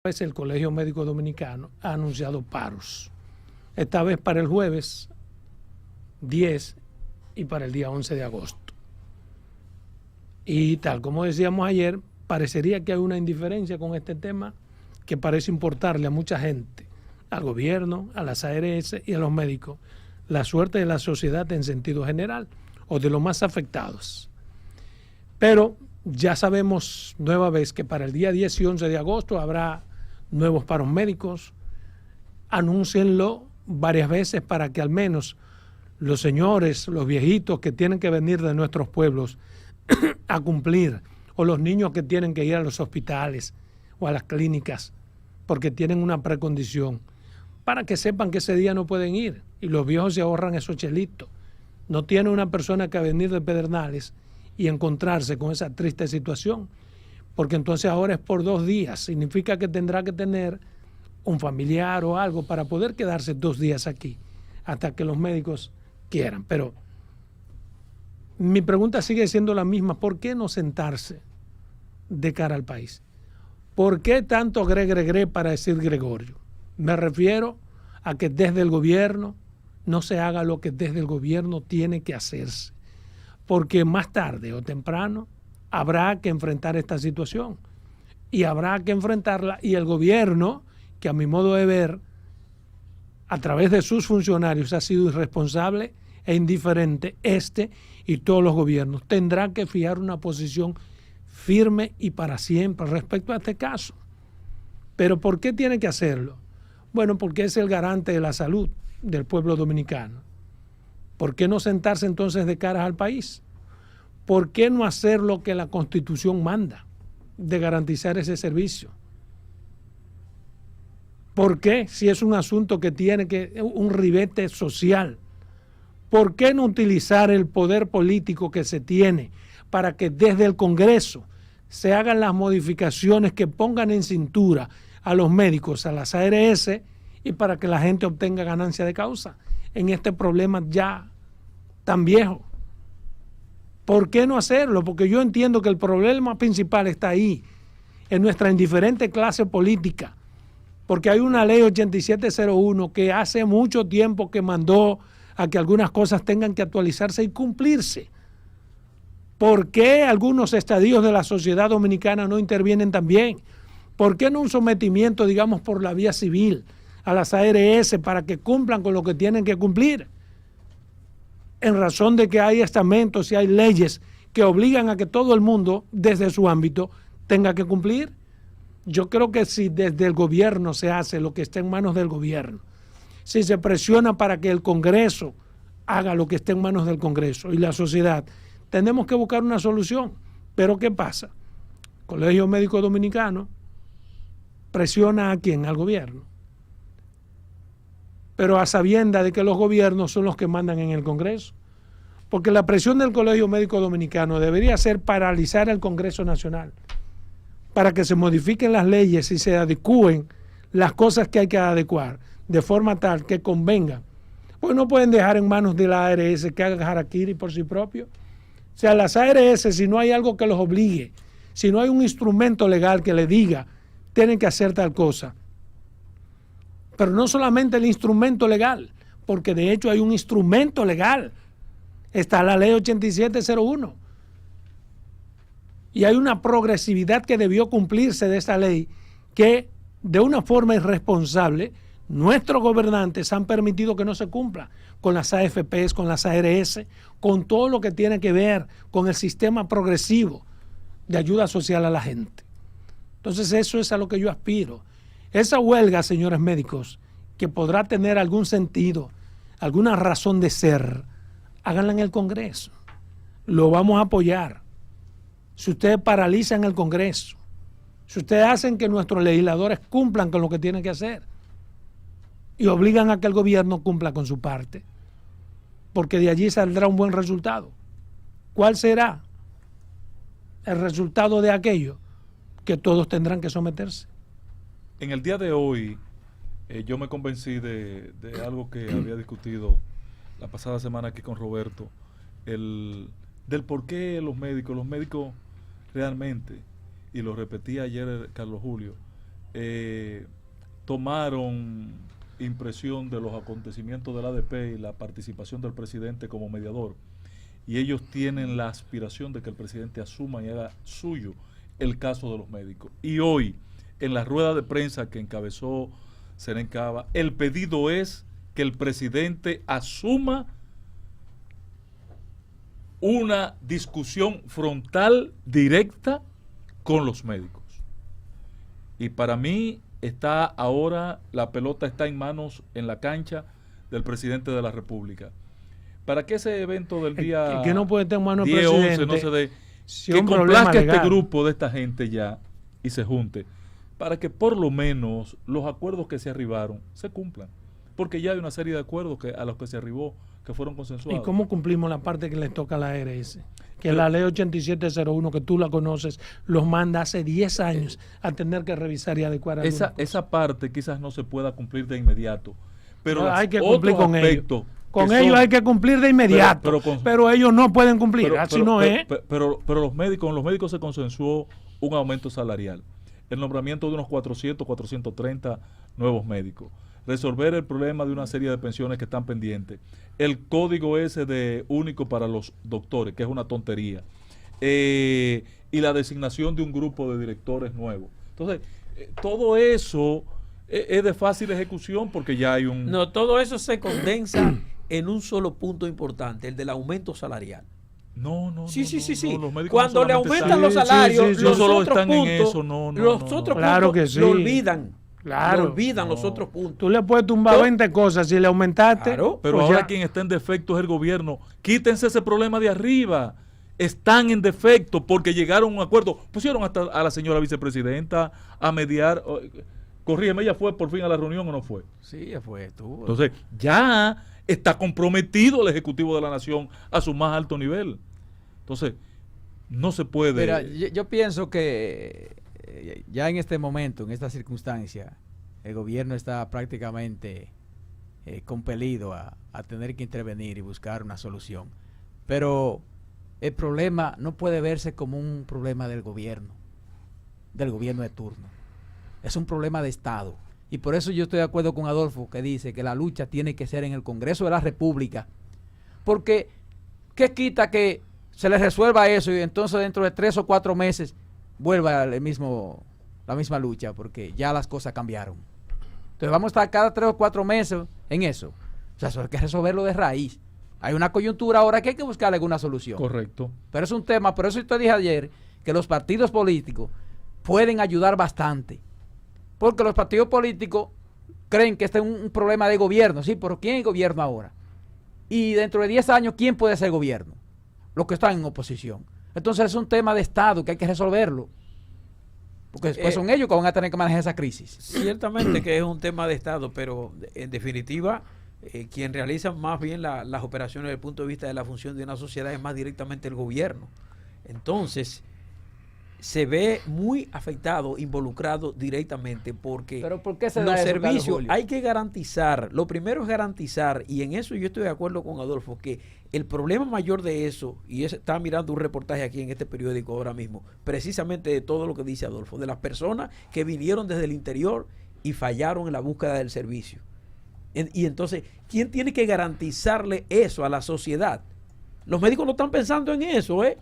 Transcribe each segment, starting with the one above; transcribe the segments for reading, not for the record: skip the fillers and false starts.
vez el Colegio Médico Dominicano ha anunciado paros. Esta vez para el jueves 10 y para el día 11 de agosto. Y tal como decíamos ayer, parecería que hay una indiferencia con este tema que parece importarle a mucha gente, al gobierno, a las ARS y a los médicos, la suerte de la sociedad en sentido general o de los más afectados. Pero ya sabemos nueva vez que para el día 10 y 11 de agosto habrá nuevos paros médicos. Anúncienlo varias veces para que al menos los señores, los viejitos que tienen que venir de nuestros pueblos a cumplir, o los niños que tienen que ir a los hospitales o a las clínicas porque tienen una precondición, para que sepan que ese día no pueden ir y los viejos se ahorran esos chelitos. No tiene una persona que venir de Pedernales y encontrarse con esa triste situación, porque entonces ahora es por 2 días, significa que tendrá que tener un familiar o algo para poder quedarse 2 días aquí, hasta que los médicos quieran. Pero mi pregunta sigue siendo la misma: ¿por qué no sentarse de cara al país? ¿Por qué tanto gre para decir Gregorio? Me refiero a que desde el gobierno no se haga lo que desde el gobierno tiene que hacerse, porque más tarde o temprano habrá que enfrentar esta situación y habrá que enfrentarla, y el gobierno, que a mi modo de ver, a través de sus funcionarios ha sido irresponsable e indiferente, y todos los gobiernos, tendrá que fijar una posición firme y para siempre respecto a este caso. ¿Pero por qué tiene que hacerlo? Bueno, porque es el garante de la salud del pueblo dominicano. ¿Por qué no sentarse entonces de cara al país? ¿Por qué no hacer lo que la Constitución manda, de garantizar ese servicio? ¿Por qué, si es un asunto que tiene un ribete social, por qué no utilizar el poder político que se tiene para que desde el Congreso se hagan las modificaciones que pongan en cintura a los médicos, a las ARS, y para que la gente obtenga ganancia de causa en este problema ya tan viejo? ¿Por qué no hacerlo? Porque yo entiendo que el problema principal está ahí, en nuestra indiferente clase política, porque hay una ley 8701 que hace mucho tiempo que mandó a que algunas cosas tengan que actualizarse y cumplirse. ¿Por qué algunos estadios de la sociedad dominicana no intervienen también? ¿Por qué no un sometimiento, digamos, por la vía civil a las ARS para que cumplan con lo que tienen que cumplir? En razón de que hay estamentos y hay leyes que obligan a que todo el mundo, desde su ámbito, tenga que cumplir. Yo creo que si desde el gobierno se hace lo que está en manos del gobierno, si se presiona para que el Congreso haga lo que esté en manos del Congreso y la sociedad, tenemos que buscar una solución. Pero ¿qué pasa? El Colegio Médico Dominicano presiona ¿a quién? Al gobierno. Pero a sabiendas de que los gobiernos son los que mandan en el Congreso. Porque la presión del Colegio Médico Dominicano debería ser paralizar el Congreso Nacional para que se modifiquen las leyes y se adecúen las cosas que hay que adecuar de forma tal que convengan. Pues no pueden dejar en manos de la ARS que hagan harakiri por sí propios. O sea, las ARS, si no hay algo que los obligue, si no hay un instrumento legal que le diga, tienen que hacer tal cosa. Pero no solamente el instrumento legal, porque de hecho hay un instrumento legal. Está la ley 8701. Y hay una progresividad que debió cumplirse de esa ley que, de una forma irresponsable, nuestros gobernantes han permitido que no se cumpla con las AFPs, con las ARS, con todo lo que tiene que ver con el sistema progresivo de ayuda social a la gente. Entonces eso es a lo que yo aspiro. Esa huelga, señores médicos, que podrá tener algún sentido, alguna razón de ser, háganla en el Congreso. Lo vamos a apoyar. Si ustedes paralizan el Congreso, si ustedes hacen que nuestros legisladores cumplan con lo que tienen que hacer y obligan a que el gobierno cumpla con su parte, porque de allí saldrá un buen resultado. ¿Cuál será el resultado de aquello? Que todos tendrán que someterse. En el día de hoy, yo me convencí de algo que había discutido la pasada semana aquí con Roberto, del por qué los médicos realmente, y lo repetí ayer Carlos Julio, tomaron impresión de los acontecimientos del ADP y la participación del presidente como mediador, y ellos tienen la aspiración de que el presidente asuma y haga suyo el caso de los médicos. Y hoy, en la rueda de prensa que encabezó Serén Cava, el pedido es que el presidente asuma una discusión frontal, directa, con los médicos. Y para mí está ahora, la pelota está en manos, en la cancha del presidente de la República. Para que ese evento del día que no puede estar en manos del 10, 11 presidente, no se dé, si que un problema complazca este legal. grupo de esta gente ya y se junte, para que por lo menos los acuerdos que se arribaron se cumplan. Porque ya hay una serie de acuerdos a los que se arribó, que fueron consensuados. ¿Y cómo cumplimos la parte que les toca a la ARS? Que Pero, la ley 8701, que tú la conoces, los manda hace 10 años a tener que revisar y adecuar algunas cosas. esa parte quizás no se pueda cumplir de inmediato, pero No, hay que cumplir con ellos. Con que ellos son- hay que cumplir de inmediato, pero ellos no pueden cumplir, así no es. Pero con los médicos se consensuó un aumento salarial, el nombramiento de unos 400, 430 nuevos médicos, resolver el problema de una serie de pensiones que están pendientes, el código ese de único para los doctores, que es una tontería, y la designación de un grupo de directores nuevos. Entonces, todo eso es de fácil ejecución porque ya hay un... No, todo eso se condensa en un solo punto importante, el del aumento salarial. No, Sí. los médicos Cuando no le solamente aumentan los están- salarios, sí, los no solo otros están en puntos, eso, no, los no. otros Claro puntos que sí. lo olvidan. Claro. Lo olvidan los No. otros puntos. Tú le puedes tumbar Yo- 20 cosas, si le aumentaste. Claro. Pero pues ahora ya. quien está en defecto es el gobierno. Quítense ese problema de arriba. Están en defecto porque llegaron a un acuerdo. Pusieron hasta a la señora vicepresidenta a mediar. Corrígeme, ¿ella fue por fin a la reunión o no fue? Sí, ya fue tú. Entonces, ya está comprometido el Ejecutivo de la Nación a su más alto nivel. Entonces, no se puede... Mira, yo pienso que ya en este momento, en esta circunstancia, el gobierno está prácticamente compelido a tener que intervenir y buscar una solución. Pero el problema no puede verse como un problema del gobierno de turno. Es un problema de Estado. Y por eso yo estoy de acuerdo con Adolfo, que dice que la lucha tiene que ser en el Congreso de la República. Porque, ¿qué quita que se les resuelva eso y entonces dentro de 3 o 4 meses vuelva la misma lucha? Porque ya las cosas cambiaron. Entonces vamos a estar cada 3 o 4 meses en eso. O sea, eso hay que resolverlo de raíz. Hay una coyuntura ahora que hay que buscar alguna solución. Correcto. Pero es un tema, por eso te dije ayer que los partidos políticos pueden ayudar bastante. Porque los partidos políticos creen que este es un problema de gobierno. Sí, pero ¿quién es gobierno ahora? Y dentro de 10 años, ¿quién puede ser gobierno? Los que están en oposición. Entonces es un tema de Estado que hay que resolverlo. Porque después son ellos que van a tener que manejar esa crisis. Ciertamente que es un tema de Estado, pero en definitiva, quien realiza más bien las operaciones desde el punto de vista de la función de una sociedad es más directamente el gobierno. Entonces, se ve muy afectado, involucrado directamente porque Pero ¿por qué se da los eso, Carlos servicios Julio? hay que garantizar. Lo primero es garantizar, y en eso yo estoy de acuerdo con Adolfo, que el problema mayor de eso, y estaba mirando un reportaje aquí en este periódico ahora mismo, precisamente de todo lo que dice Adolfo, de las personas que vinieron desde el interior y fallaron en la búsqueda del servicio. Y entonces, ¿quién tiene que garantizarle eso a la sociedad? Los médicos no están pensando en eso, ¿eh?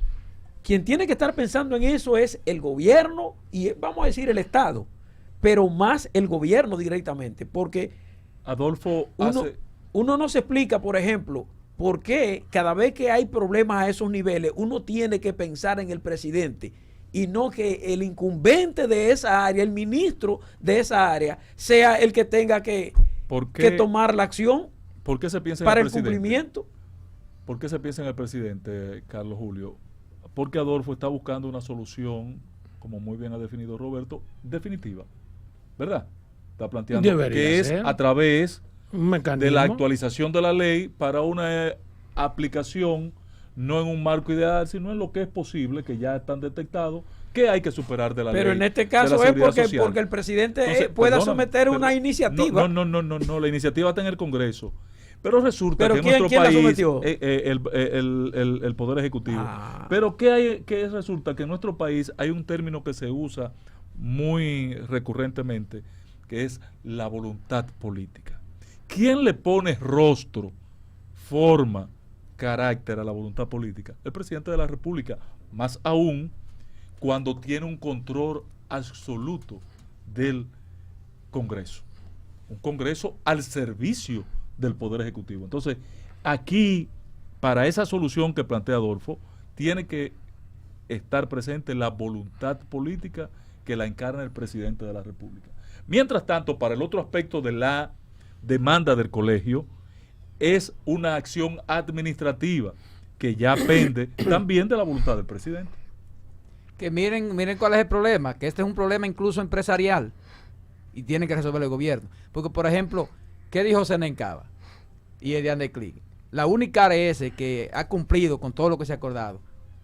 Quien tiene que estar pensando en eso es el gobierno y vamos a decir el Estado, pero más el gobierno directamente, porque Adolfo uno no se explica, por ejemplo, por qué cada vez que hay problemas a esos niveles uno tiene que pensar en el presidente y no que el incumbente de esa área, el ministro de esa área, sea el que tenga que tomar la acción ¿Por qué se piensa para en el presidente? cumplimiento. ¿Por qué se piensa en el presidente, Carlos Julio? Porque Adolfo está buscando una solución, como muy bien ha definido Roberto, definitiva, ¿verdad? Está planteando Debería que es ser a través Un mecanismo. de la actualización de la ley para una aplicación no en un marco ideal, sino en lo que es posible, que ya están detectados, que hay que superar de la ley. Pero en este de la caso es seguridad porque, social. porque el presidente Entonces, pueda perdóname, someter una pero- iniciativa. No, la iniciativa está en el Congreso. Pero resulta ¿Pero que en quién- nuestro quién la país, sometió? el Poder Ejecutivo. Ah. Pero ¿qué resulta? Que en nuestro país hay un término que se usa muy recurrentemente, que es la voluntad política. ¿Quién le pone rostro, forma, carácter a la voluntad política? El presidente de la República, más aún cuando tiene un control absoluto del Congreso. Un Congreso al servicio del Poder Ejecutivo. Entonces, aquí, para esa solución que plantea Adolfo, tiene que estar presente la voluntad política que la encarna el presidente de la República. Mientras tanto, para el otro aspecto de la demanda del colegio, es una acción administrativa que ya pende también de la voluntad del presidente. Que miren cuál es el problema, que este es un problema incluso empresarial y tiene que resolver el gobierno. Porque, por ejemplo, ¿qué dijo Senencaba y Edian de Click? La única ARS que ha cumplido con todo lo que se ha acordado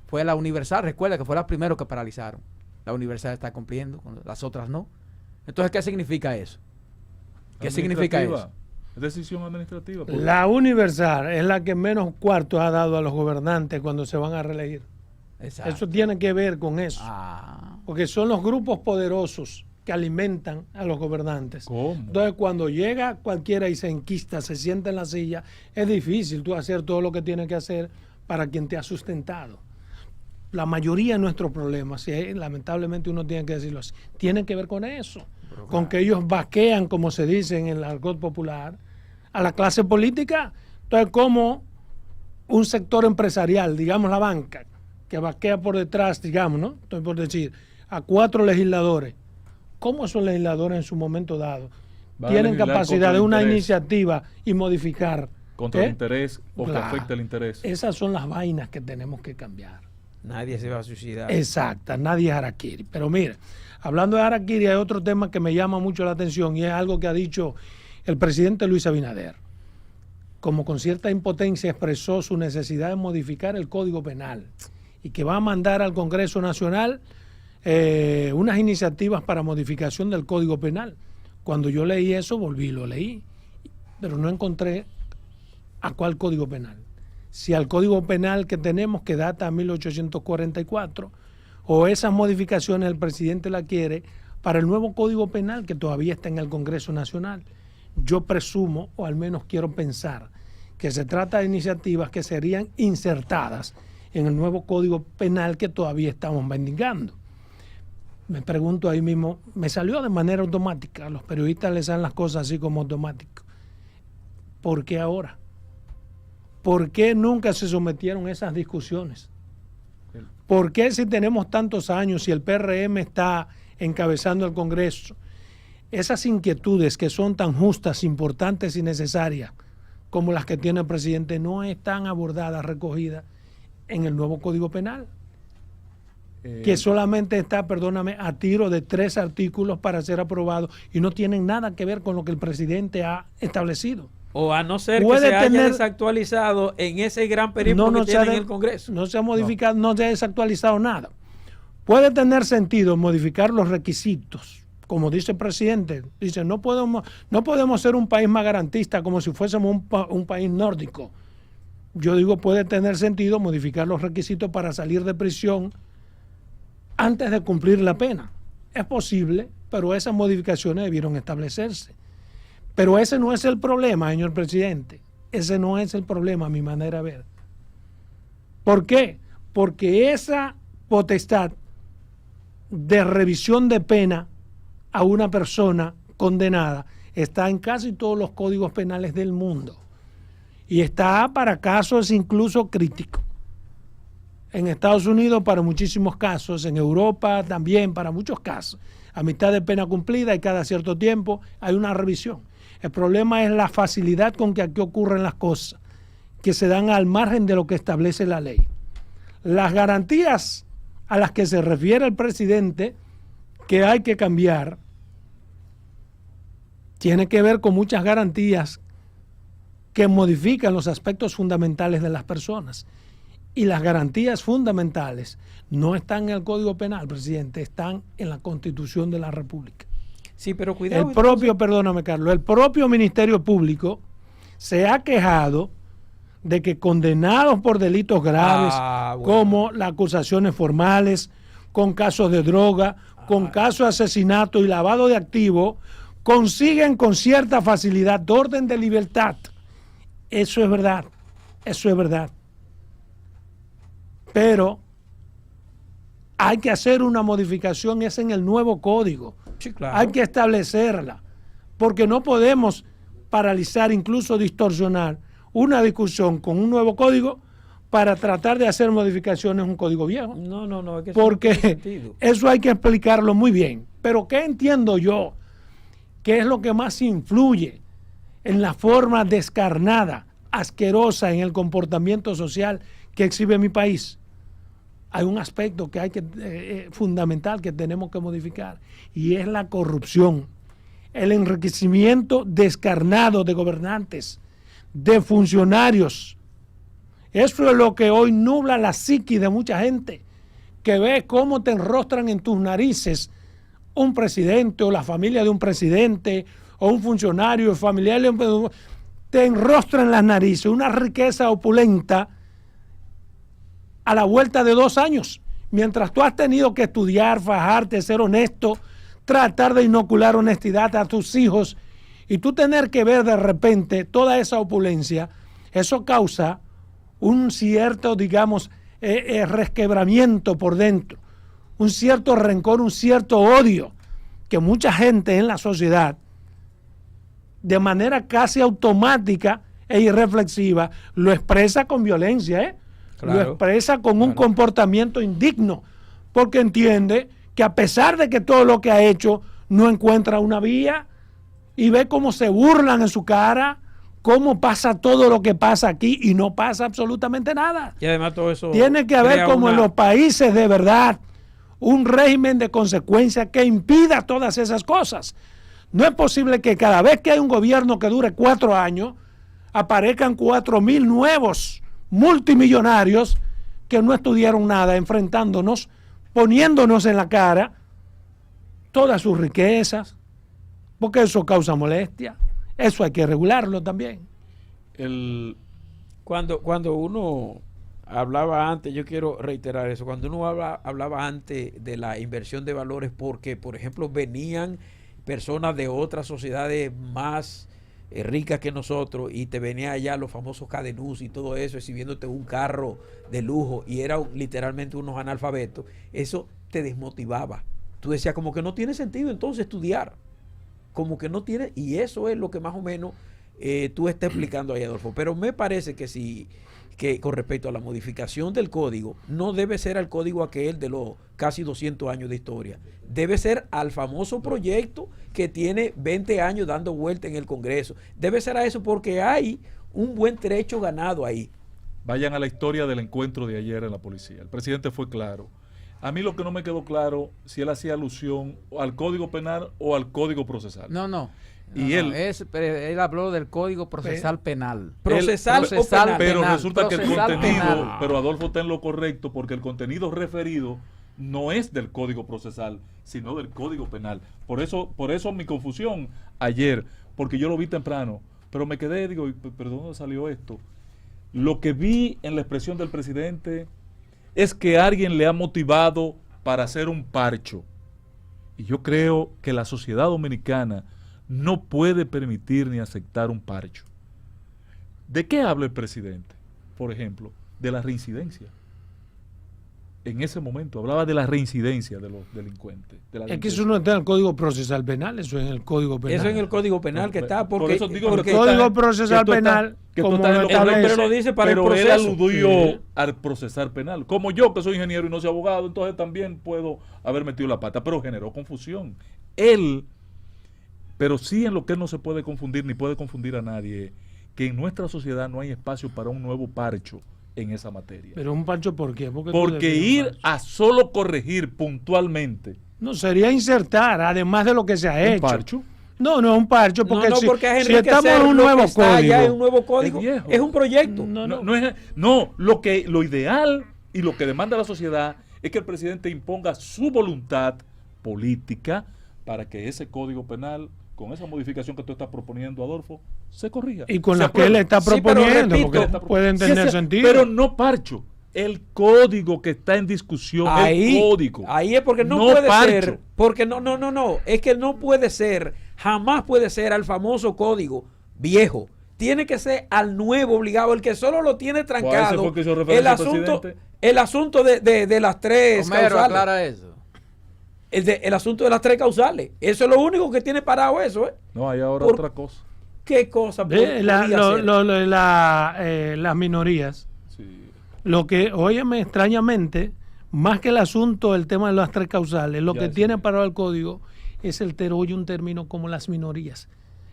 fue la Universal. Recuerda que fue la primera que paralizaron. La Universal está cumpliendo, las otras no. Entonces, ¿qué significa eso? ¿Qué significa eso? Es decisión administrativa. La Universal es la que menos cuartos ha dado a los gobernantes cuando se van a reelegir. Exacto. Eso tiene que ver con eso. Porque son los grupos poderosos que alimentan a los gobernantes. ¿Cómo? Entonces, cuando llega cualquiera y se enquista, se sienta en la silla, es difícil tú hacer todo lo que tienes que hacer para quien te ha sustentado. La mayoría de nuestros problemas, lamentablemente uno tiene que decirlo así, tienen que ver con eso. Con que ellos vaquean, como se dice en el argot popular, a la clase política. Entonces, como un sector empresarial, digamos la banca, que vaquea por detrás, digamos, ¿no? Estoy por decir, a 4 legisladores. ¿Cómo esos legisladores en su momento dado tienen capacidad de una iniciativa y modificar? Contra el interés o que afecte el interés. Esas son las vainas que tenemos que cambiar. Nadie se va a suicidar. Exacta, nadie es harakiri. Pero mire, hablando de harakiri, hay otro tema que me llama mucho la atención y es algo que ha dicho el presidente Luis Abinader. Como con cierta impotencia expresó su necesidad de modificar el Código Penal y que va a mandar al Congreso Nacional unas iniciativas para modificación del Código Penal. Cuando yo leí eso, volví y lo leí, pero no encontré a cuál Código Penal. Si al Código Penal que tenemos, que data a 1844, o esas modificaciones el presidente la quiere para el nuevo Código Penal que todavía está en el Congreso Nacional. Yo presumo, o al menos quiero pensar, que se trata de iniciativas que serían insertadas en el nuevo Código Penal que todavía estamos mendigando. Me pregunto ahí mismo, me salió de manera automática, a los periodistas les dan las cosas así como automático. ¿Por qué ahora? ¿Por qué nunca se sometieron esas discusiones? ¿Por qué si tenemos tantos años y el PRM está encabezando el Congreso, esas inquietudes que son tan justas, importantes y necesarias como las que tiene el presidente no están abordadas, recogidas en el nuevo Código Penal? Que solamente está, perdóname, a tiro de 3 artículos para ser aprobado y no tienen nada que ver con lo que el presidente ha establecido. O a no ser que se haya desactualizado en ese gran periplo que tiene en el Congreso. No se ha modificado, no se ha desactualizado nada. Puede tener sentido modificar los requisitos, como dice el presidente. Dice, no podemos ser un país más garantista como si fuésemos un país nórdico. Yo digo, puede tener sentido modificar los requisitos para salir de prisión antes de cumplir la pena. Es posible, pero esas modificaciones debieron establecerse. Pero ese no es el problema, señor presidente. Ese no es el problema, a mi manera de ver. ¿Por qué? Porque esa potestad de revisión de pena a una persona condenada está en casi todos los códigos penales del mundo. Y está para casos incluso críticos. En Estados Unidos para muchísimos casos, en Europa también para muchos casos. A mitad de pena cumplida y cada cierto tiempo hay una revisión. El problema es la facilidad con que aquí ocurren las cosas, que se dan al margen de lo que establece la ley. Las garantías a las que se refiere el presidente que hay que cambiar tiene que ver con muchas garantías que modifican los aspectos fundamentales de las personas. Y las garantías fundamentales no están en el Código Penal, presidente, están en la Constitución de la República. Sí, pero cuidado. Perdóname, Carlos, el propio Ministerio Público se ha quejado de que condenados por delitos graves, como las acusaciones formales, con casos de droga, con casos de asesinato y lavado de activos consiguen con cierta facilidad orden de libertad. Eso es verdad, eso es verdad. Pero hay que hacer una modificación, es en el nuevo código. Sí, claro. Hay que establecerla, porque no podemos paralizar, incluso distorsionar una discusión con un nuevo código para tratar de hacer modificaciones en un código viejo. No, es que eso no Porque tiene sentido. eso hay que explicarlo muy bien. Pero ¿qué entiendo yo? ¿Qué es lo que más influye en la forma descarnada, asquerosa en el comportamiento social que exhibe mi país? Hay un aspecto que hay que fundamental que tenemos que modificar, y es la corrupción, el enriquecimiento descarnado de gobernantes, de funcionarios. Eso es lo que hoy nubla la psiquis de mucha gente, que ve cómo te enrostran en tus narices un presidente o la familia de un presidente o un funcionario familiar, te enrostran las narices una riqueza opulenta a la vuelta de 2 años, mientras tú has tenido que estudiar, fajarte, ser honesto, tratar de inocular honestidad a tus hijos, y tú tener que ver de repente toda esa opulencia. Eso causa un cierto, digamos, resquebramiento por dentro, un cierto rencor, un cierto odio, que mucha gente en la sociedad, de manera casi automática e irreflexiva, lo expresa con violencia, Claro, lo expresa con un comportamiento indigno, porque entiende que a pesar de que todo lo que ha hecho no encuentra una vía, y ve cómo se burlan en su cara, cómo pasa todo lo que pasa aquí y no pasa absolutamente nada. Y además todo eso Tiene que haber, como en los países de verdad, un régimen de consecuencia que impida todas esas cosas. No es posible que cada vez que hay un gobierno que dure 4 años, aparezcan 4.000 nuevos multimillonarios que no estudiaron nada, enfrentándonos, poniéndonos en la cara todas sus riquezas, porque eso causa molestia. Eso hay que regularlo también. Cuando uno hablaba antes, yo quiero reiterar eso, cuando uno hablaba antes de la inversión de valores, porque, por ejemplo, venían personas de otras sociedades más ricas que nosotros, y te venía allá los famosos cadenús y todo eso, exhibiéndote un carro de lujo, y era literalmente unos analfabetos, eso te desmotivaba. Tú decías como que no tiene sentido entonces estudiar, como que no tiene, y eso es lo que más o menos tú estás explicando ahí, Adolfo. Pero me parece que sí, que con respecto a la modificación del código, no debe ser al código aquel de los casi 200 años de historia, debe ser al famoso proyecto que tiene 20 años dando vuelta en el Congreso, debe ser a eso, porque hay un buen trecho ganado ahí. Vayan a la historia del encuentro de ayer en la policía. El presidente fue claro. A mí lo que no me quedó claro, si él hacía alusión al Código Penal o al Código Procesal. No. Y él habló del Código Procesal Penal. Procesal penal. Pero penal, resulta que el procesal contenido, penal. pero Adolfo está en lo correcto, porque el contenido referido no es del Código Procesal, sino del Código Penal. Por eso mi confusión ayer, porque yo lo vi temprano, pero me quedé, digo, ¿pero dónde salió esto? Lo que vi en la expresión del presidente es que alguien le ha motivado para hacer un parcho. Y yo creo que la sociedad dominicana no puede permitir ni aceptar un parcho. ¿De qué habla el presidente? Por ejemplo, de la reincidencia. En ese momento hablaba de la reincidencia de los delincuentes. Es que eso no está en el Código Procesal Penal, eso es en el Código Penal. Eso en el Código Penal que está, porque, por eso digo porque el Código Procesal Penal, como lo establece, pero lo dice para el pero él proceso. aludió al procesar penal. Como yo, que soy ingeniero y no soy abogado, entonces también puedo haber metido la pata, pero generó confusión. Pero sí, en lo que él no se puede confundir, ni puede confundir a nadie, que en nuestra sociedad no hay espacio para un nuevo parcho en esa materia. Pero un parcho, ¿por qué? Porque ir a solo corregir puntualmente. No, sería insertar, además de lo que se ha hecho. ¿Un parcho? No, es un parcho, porque, porque si estamos en un nuevo código, en un nuevo código, es un proyecto. Lo ideal y lo que demanda la sociedad es que el presidente imponga su voluntad política para que ese Código Penal, con esa modificación que tú estás proponiendo, Adolfo, se corrija. Y con la que él está proponiendo, porque pueden tener sentido. Pero no parcho. el código que está en discusión, el código. Ahí es porque no puede ser, porque no, es que no puede ser, jamás puede ser al famoso código viejo. Tiene que ser al nuevo obligado, el que solo lo tiene trancado. El asunto de las tres Homero, causales. aclara eso. El asunto de las tres causales. Eso es lo único que tiene parado eso, ¿eh? No, hay ahora otra cosa. ¿Qué cosa podría ser? Las minorías. Sí. Lo que, óyeme, extrañamente, más que el asunto del tema de las tres causales, lo que tiene parado el código es hoy un término como las minorías,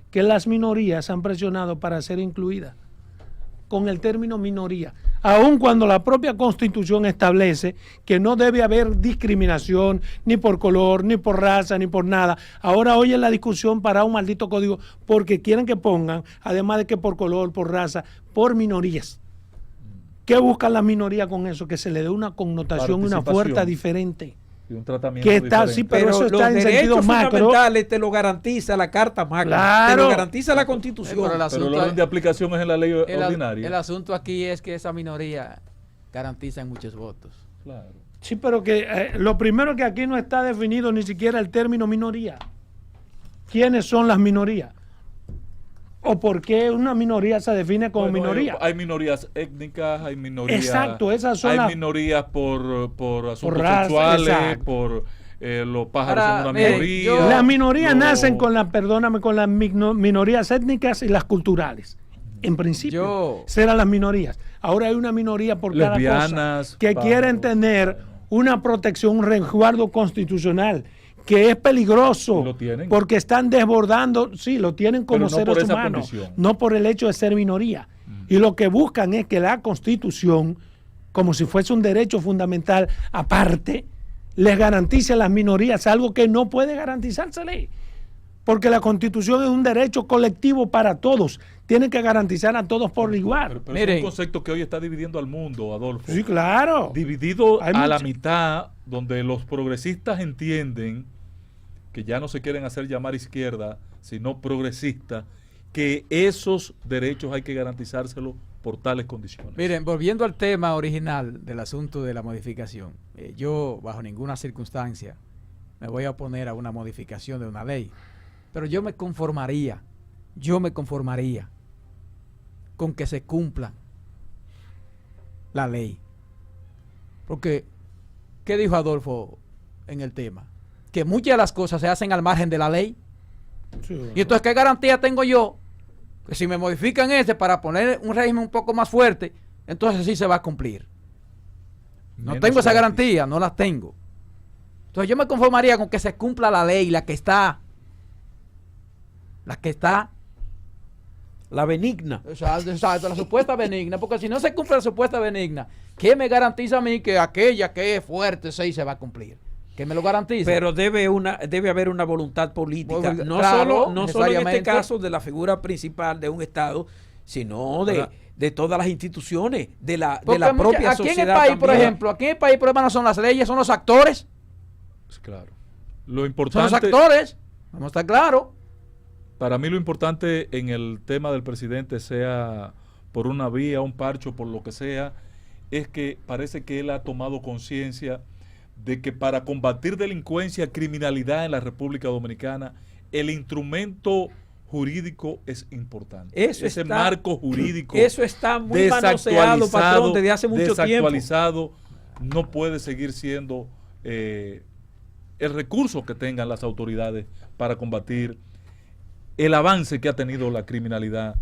que las minorías han presionado para ser incluidas con el término minoría, aun cuando la propia Constitución establece que no debe haber discriminación ni por color, ni por raza, ni por nada. Ahora hoy en la discusión para un maldito código porque quieren que pongan, además de que por color, por raza, por minorías. ¿Qué buscan las minorías con eso? Que se le dé una connotación, una fuerza diferente. Y un tratamiento que está, diferente. sí, pero eso está en los sentido derechos macro. fundamentales te lo garantiza la Carta Magna, Claro. te lo garantiza la Constitución. Pero el orden de aplicación es en la ley ordinaria. El asunto aquí es que esa minoría garantiza muchos votos. Claro. Sí, pero que lo primero que aquí no está definido ni siquiera el término minoría. ¿Quiénes son las minorías? ¿O por qué una minoría se define como minoría? Hay minorías étnicas, hay minorías. Exacto, esas son hay minorías por asuntos raza, sexuales, exacto. por los pájaros Ahora, son una mire, minoría. Las minorías nacen con las minorías étnicas y las culturales. En principio, serán las minorías. Ahora hay una minoría por cada lesbianas, cosa que quieren tener una protección, un resguardo constitucional, que es peligroso lo tienen. porque están desbordando, sí, lo tienen como Pero no por seres esa humanos, condición. no por el hecho de ser minoría. Y lo que buscan es que la Constitución, como si fuese un derecho fundamental aparte, les garantice a las minorías algo que no puede garantizársele. Porque la Constitución es un derecho colectivo para todos. Tiene que garantizar a todos por igual. Pero es un concepto que hoy está dividiendo al mundo, Adolfo. Sí, claro. Dividido a la mitad, donde los progresistas entienden que ya no se quieren hacer llamar izquierda, sino progresistas, que esos derechos hay que garantizárselos por tales condiciones. Miren, volviendo al tema original del asunto de la modificación, yo bajo ninguna circunstancia me voy a oponer a una modificación de una ley, pero yo me conformaría con que se cumpla la ley. Porque, ¿qué dijo Adolfo en el tema? Que muchas de las cosas se hacen al margen de la ley. Sí, Y entonces, ¿qué garantía tengo yo? Que si me modifican para poner un régimen un poco más fuerte, entonces sí se va a cumplir. No tengo esa garantía, no la tengo. Entonces yo me conformaría con que se cumpla la ley, la que está. La benigna. Exacto, la supuesta benigna, porque si no se cumple la supuesta benigna, ¿qué me garantiza a mí que aquella que es fuerte sí se va a cumplir? ¿Qué me lo garantiza? Pero debe haber una voluntad política, no claro, solo en este caso de la figura principal de un Estado, sino de todas las instituciones, de la propia sociedad. Aquí en el país, por ejemplo, aquí en el país el problema no son las leyes, son los actores. Claro. Lo importante, son los actores, vamos a estar claros. Para mí lo importante en el tema del presidente, sea por una vía, un parcho, por lo que sea, es que parece que él ha tomado conciencia de que para combatir delincuencia, criminalidad en la República Dominicana, el instrumento jurídico es importante. Ese marco jurídico. Eso está muy manoseado, patrón, desde hace mucho tiempo. Desactualizado, no puede seguir siendo el recurso que tengan las autoridades para combatir el avance que ha tenido la criminalidad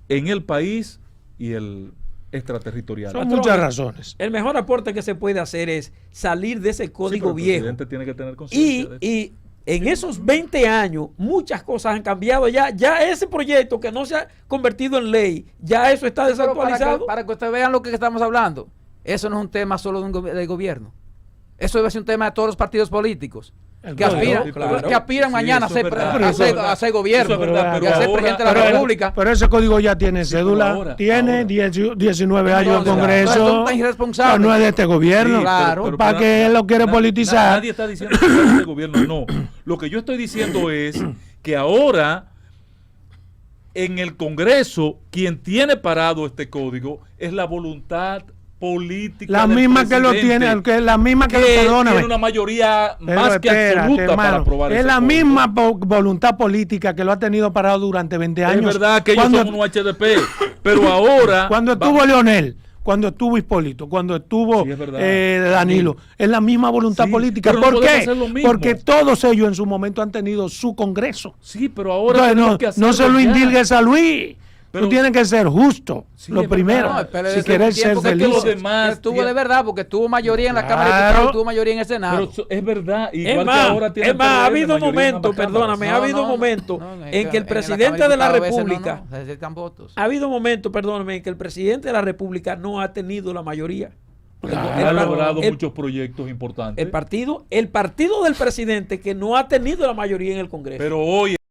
en el país y el extraterritorial. Son muchas razones. El mejor aporte que se puede hacer es salir de ese código viejo. El presidente tiene que tener conciencia y en esos 20 años muchas cosas han cambiado. Ya ese proyecto que no se ha convertido en ley, ya eso está desactualizado. Para que ustedes vean lo que estamos hablando, eso no es un tema solo del gobierno. Eso debe ser un tema de todos los partidos políticos. Que aspiran mañana a ser gobierno y a ser presidente de la República. Pero ese código ya tiene cédula, tiene 19 años de Congreso, no es de este gobierno. Claro. ¿Para qué él lo quiere politizar? Nadie está diciendo que es de este gobierno, no. Lo que yo estoy diciendo es que ahora en el Congreso quien tiene parado este código es la voluntad política La del misma que lo presidente, tiene, la misma que lo que perdóname. tiene una mayoría Pero más que espérate, absoluta para hermano, aprobar es ese la fondo. misma voluntad política que lo ha tenido parado durante 20 años. Es verdad que ellos Cuando- son un HDP, pero ahora... Cuando estuvo Leonel, cuando estuvo Hipólito, cuando estuvo Sí, es verdad. Danilo, es la misma voluntad Sí, política. pero no ¿Por podemos qué? hacer lo mismo. Porque todos ellos en su momento han tenido su congreso. Sí, pero ahora Entonces, tenemos no, que hacerlo no se lo ya. indilgues a Luis. Pero- Tú tienes que ser justo. Sí, lo es primero. verdad. No, pero si desde quieres un ser tiempo que Es que feliz. los demás Estuvo tienen- de verdad, porque tuvo mayoría en la Cámara de Claro. Diputados, tuvo mayoría en el Senado. Pero es verdad, Es igual que más, ahora tiene es más, ha PRD habido mayoría en momentos, ambas cámaras. perdóname, ha habido momentos en que el presidente de la República, se necesitan votos. ha habido momentos, perdóname, en que el presidente de la República no ha tenido la mayoría. Porque Ha logrado el- muchos proyectos importantes. el partido del presidente que no ha tenido la mayoría en el Congreso. Pero hoy